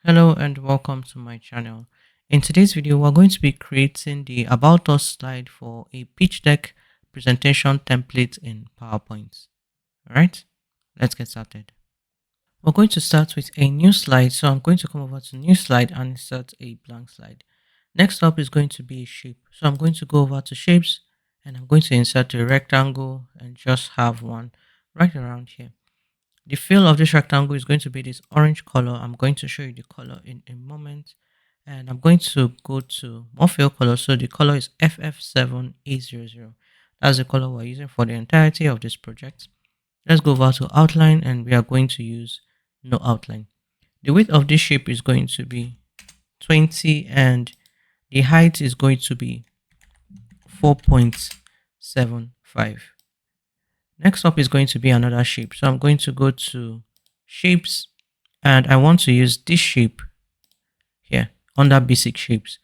Hello and welcome to my channel. In today's video, we're going to be creating the About Us slide for a pitch deck presentation template in PowerPoint. Alright, let's get started. We're going to start with a new slide. So I'm going to come over to new slide and insert a blank slide. Next up is going to be a shape. So I'm going to go over to shapes and I'm going to insert a rectangle and just have one right around here. The fill of this rectangle is going to be this orange color. I'm going to show you the color in a moment. And I'm going to go to more fill color. So the color is FF7A00. That's the color we're using for the entirety of this project. Let's go over to outline and we are going to use no outline. The width of this shape is going to be 20 and the height is going to be 4.75. Next up is going to be another shape. So I'm going to go to shapes and I want to use this shape here under basic shapes.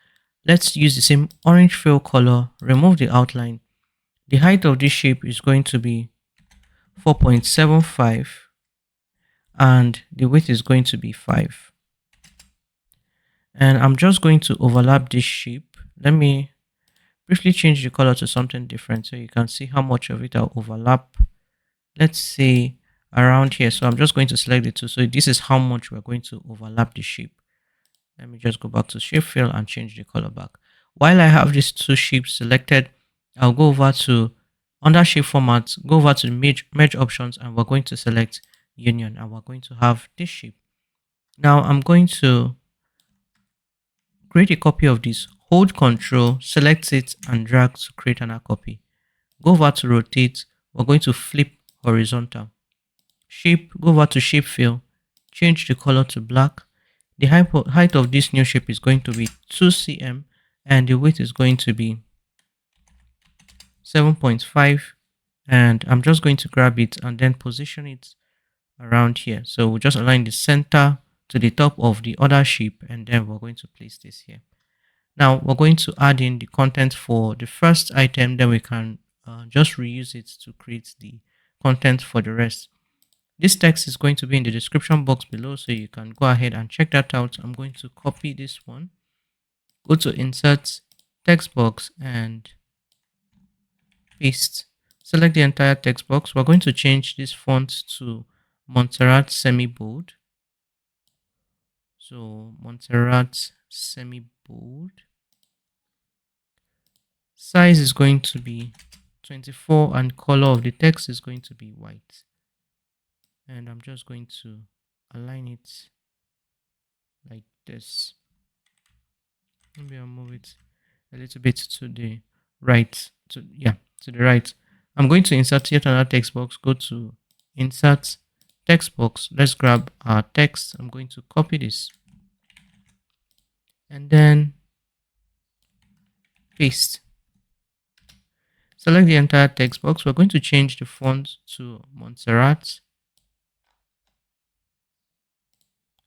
Let's use the same orange fill color, remove the outline. The height of this shape is going to be 4.75 and the width is going to be 5. And I'm just going to overlap this shape. Let me briefly change the color to something different so you can see how much of it I'll overlap. Let's say around here. So I'm just going to select the two. So this is how much we're going to overlap the shape. Let me just go back to shape fill and change the color back. While I have these two shapes selected, I'll go over to under shape format, go over to merge options, and we're going to select union and we're going to have this shape. Now I'm going to create a copy of this, hold Control, select it and drag to create another copy. Go over to rotate, we're going to flip horizontal. Shape, go over to shape fill, change the color to black. The height of this new shape is going to be 2 cm and the width is going to be 7.5, and I'm just going to grab it and then position it around here. So we'll just align the center to the top of the other shape and then we're going to place this here. Now we're going to add in the content for the first item, then we can just reuse it to create the content for the rest. This text is going to be in the description box below, so you can go ahead and check that out. I'm going to copy this one, go to insert text box and paste. Select the entire text box. We're going to change this font to Montserrat semi-bold. So Montserrat semi-bold. Size is going to be 24 and color of the text is going to be white. And I'm just going to align it like this. Maybe I'll move it a little bit to the right. To the right. I'm going to insert yet another text box. Go to insert text box. Let's grab our text. I'm going to copy this and then paste. Select the entire text box. We're going to change the font to Montserrat.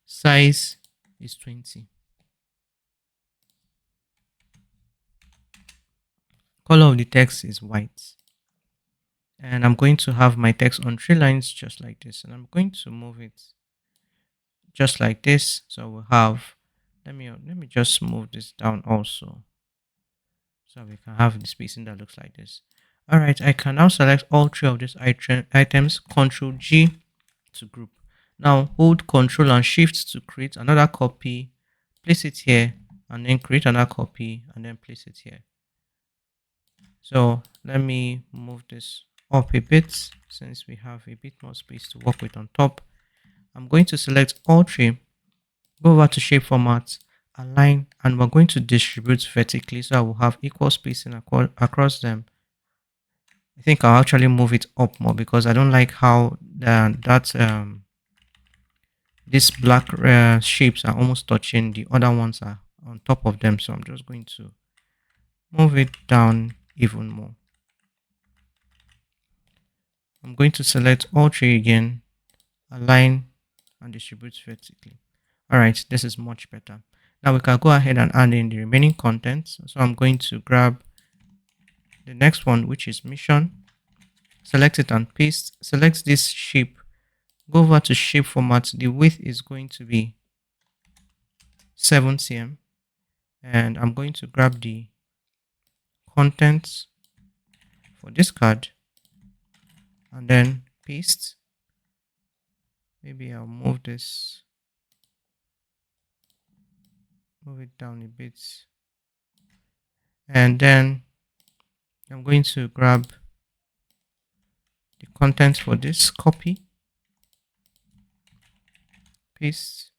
Size is 20. Color of the text is white. And I'm going to have my text on 3 lines just like this. And I'm going to move it just like this. So we'll have, let me just move this down also, so we can have the spacing that looks like this. All right, I can now select all 3 of these items, Control G to group. Now hold Control and Shift to create another copy, place it here, and then create another copy, and then place it here. So let me move this up a bit since we have a bit more space to work with on top. I'm going to select all 3, go over to shape format, align, and we're going to distribute vertically so I will have equal spacing across them. I think I'll actually move it up more because I don't like how these black shapes are almost touching, the other ones are on top of them. So I'm just going to move it down even more. I'm going to select all 3 again, align and distribute vertically. All right, this is much better. Now we can go ahead and add in the remaining content. So I'm going to grab the next one, which is mission, select it and paste. Select this shape, go over to shape format. The width is going to be 7 cm, and I'm going to grab the contents for this card and then paste. Maybe I'll move it down a bit, and then I'm going to grab the contents for this, copy, paste.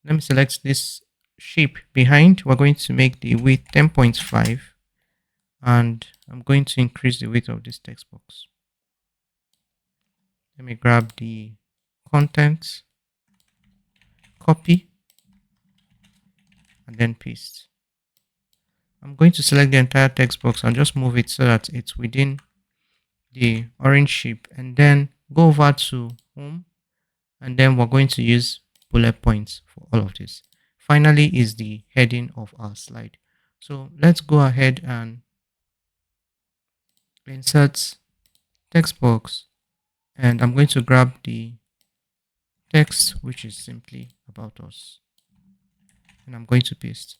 Let me select this shape behind. We're going to make the width 10.5, and I'm going to increase the width of this text box. Let me grab the contents, copy, and then paste. I'm going to select the entire text box and just move it so that it's within the orange shape, and then go over to home, and then we're going to use bullet points for all of this. Finally is the heading of our slide. So let's go ahead and insert text box, and I'm going to grab the text which is simply about us, and I'm going to paste.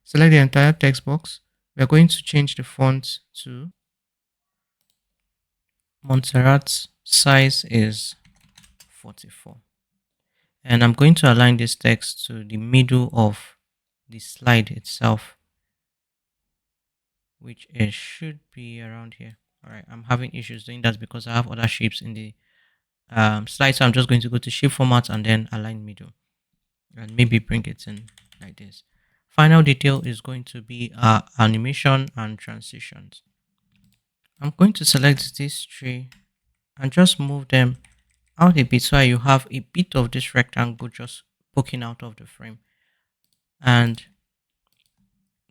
Select the entire text box. We are going to change the font to Montserrat's size is 44, and I'm going to align this text to the middle of the slide itself, which it should be around here. All right, I'm having issues doing that because I have other shapes in the slide, so I'm just going to go to shape format and then align middle, and maybe bring it in like this. Final detail is going to be animation and transitions. I'm going to select these three and just move them out a bit so you have a bit of this rectangle just poking out of the frame. And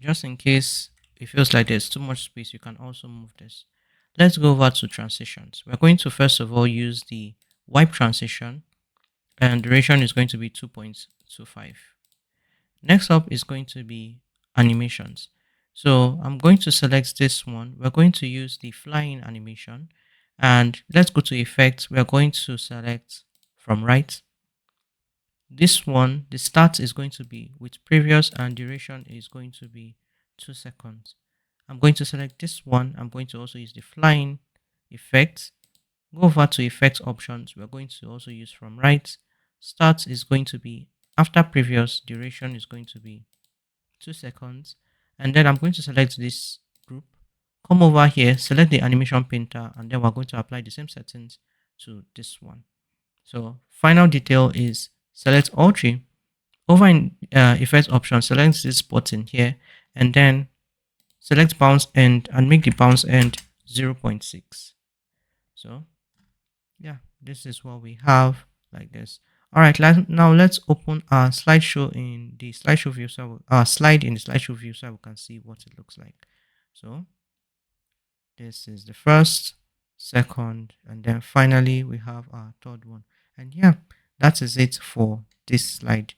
just in case it feels like there's too much space, you can also move this. Let's go over to transitions. We're going to first of all use the wipe transition, and duration is going to be 2.25. Next up is going to be animations. So I'm going to select this one. We're going to use the flying animation, and let's go to effects. We're going to select from right. This one, the start is going to be with previous, and duration is going to be 2 seconds. I'm going to select this one. I'm going to also use the flying effect. Go over to effects options. We're going to also use from right. Start is going to be after previous, duration is going to be 2 seconds. And then I'm going to select this group. Come over here, select the animation painter, and then we're going to apply the same settings to this one. So final detail is select all three. Over in effects option, select this button here, and then select bounce end and make the bounce end 0.6. So yeah, this is what we have like this. All right, now let's open our slideshow in the slideshow view, so our slide in the slideshow view, so we can see what it looks like. So this is the first, second, and then finally we have our third one. And yeah, that is it for this slide.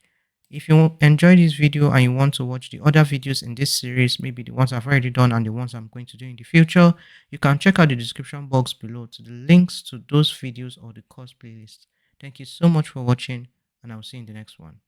If you enjoyed this video and you want to watch the other videos in this series, maybe the ones I've already done and the ones I'm going to do in the future, you can check out the description box below to the links to those videos or the course playlist. Thank you so much for watching, and I'll see you in the next one.